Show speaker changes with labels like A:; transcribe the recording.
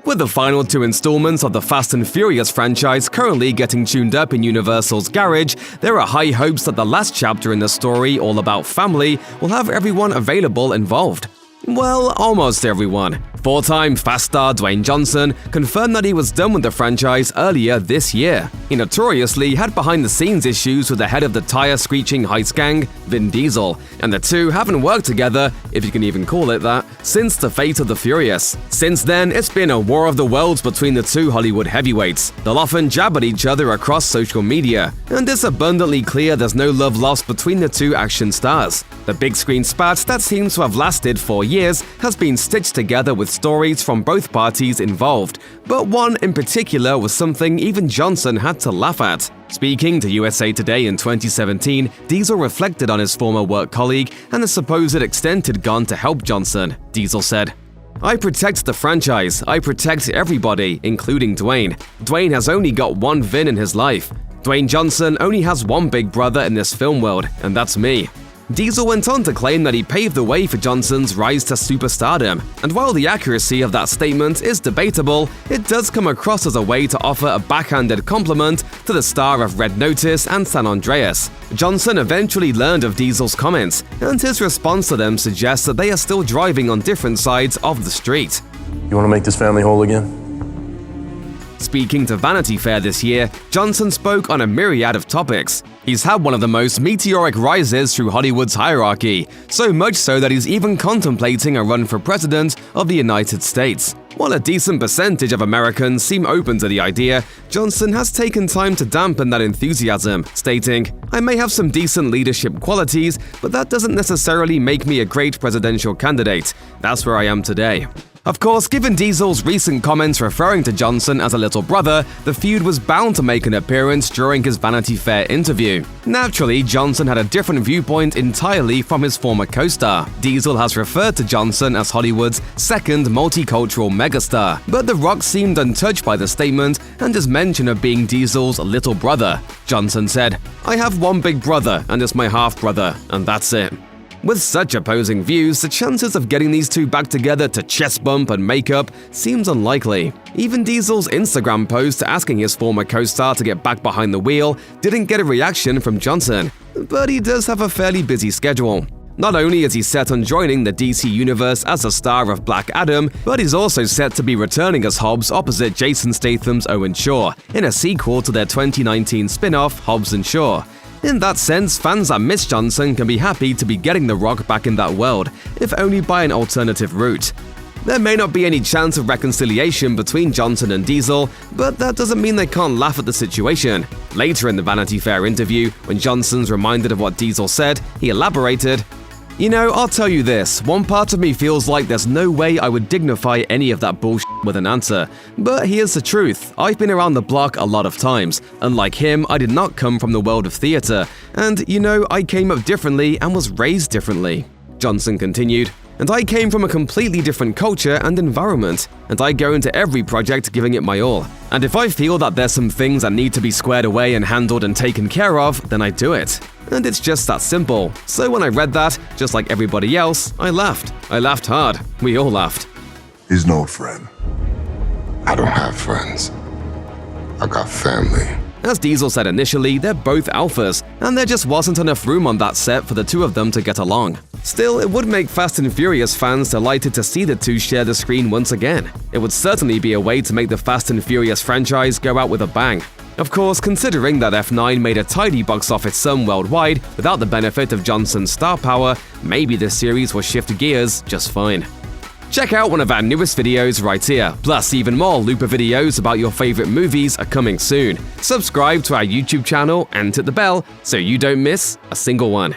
A: With the final 2 installments of the Fast and Furious franchise currently getting tuned up in Universal's garage, there are high hopes that the last chapter in the story, all about family, will have everyone available involved. Well, almost everyone. 4-time Fast star Dwayne Johnson confirmed that he was done with the franchise earlier this year. He notoriously had behind-the-scenes issues with the head of the tire-screeching heist gang, Vin Diesel, and the two haven't worked together, if you can even call it that, since the Fate of the Furious. Since then, it's been a war of the worlds between the two Hollywood heavyweights. They'll often jab at each other across social media, and it's abundantly clear there's no love lost between the two action stars. The big screen spat that seems to have lasted 4 years has been stitched together with stories from both parties involved, but one in particular was something even Johnson had to laugh at. Speaking to USA Today in 2017, Diesel reflected on his former work colleague and the supposed extent he'd gone to help Johnson. Diesel said, "I protect the franchise. I protect everybody, including Dwayne. Dwayne has only got one Vin in his life. Dwayne Johnson only has one big brother in this film world, and that's me." Diesel went on to claim that he paved the way for Johnson's rise to superstardom, and while the accuracy of that statement is debatable, it does come across as a way to offer a backhanded compliment to the star of Red Notice and San Andreas. Johnson eventually learned of Diesel's comments, and his response to them suggests that they are still driving on different sides of the street.
B: You want to make this family whole again?
A: Speaking to Vanity Fair this year, Johnson spoke on a myriad of topics. He's had one of the most meteoric rises through Hollywood's hierarchy, so much so that he's even contemplating a run for president of the United States. While a decent percentage of Americans seem open to the idea, Johnson has taken time to dampen that enthusiasm, stating, "I may have some decent leadership qualities, but that doesn't necessarily make me a great presidential candidate. That's where I am today." Of course, given Diesel's recent comments referring to Johnson as a little brother, the feud was bound to make an appearance during his Vanity Fair interview. Naturally, Johnson had a different viewpoint entirely from his former co-star. Diesel has referred to Johnson as Hollywood's second multicultural megastar, but The Rock seemed untouched by the statement and his mention of being Diesel's little brother. Johnson said, "I have one big brother, and it's my half-brother, and that's it." With such opposing views, the chances of getting these two back together to chest bump and make up seems unlikely. Even Diesel's Instagram post asking his former co-star to get back behind the wheel didn't get a reaction from Johnson, but he does have a fairly busy schedule. Not only is he set on joining the DC Universe as a star of Black Adam, but he's also set to be returning as Hobbs opposite Jason Statham's Owen Shaw in a sequel to their 2019 spin-off Hobbs and Shaw. In that sense, fans that miss Johnson can be happy to be getting The Rock back in that world, if only by an alternative route. There may not be any chance of reconciliation between Johnson and Diesel, but that doesn't mean they can't laugh at the situation. Later in the Vanity Fair interview, when Johnson's reminded of what Diesel said, he elaborated, "You know, I'll tell you this, one part of me feels like there's no way I would dignify any of that bullshit with an answer. But here's the truth, I've been around the block a lot of times. Unlike him, I did not come from the world of theater. And, you know, I came up differently and was raised differently." Johnson continued, "And I came from a completely different culture and environment, and I go into every project giving it my all. And if I feel that there's some things that need to be squared away and handled and taken care of, then I do it. And it's just that simple." So when I read that, just like everybody else, I laughed. I laughed hard. We all laughed.
C: He's no friend.
D: I don't have friends. I got family.
A: As Diesel said initially, they're both alphas, and there just wasn't enough room on that set for the two of them to get along. Still, it would make Fast and Furious fans delighted to see the two share the screen once again. It would certainly be a way to make the Fast and Furious franchise go out with a bang. Of course, considering that F9 made a tidy box office sum worldwide without the benefit of Johnson's star power, maybe this series will shift gears just fine. Check out one of our newest videos right here, plus even more Looper videos about your favorite movies are coming soon. Subscribe to our YouTube channel and hit the bell so you don't miss a single one.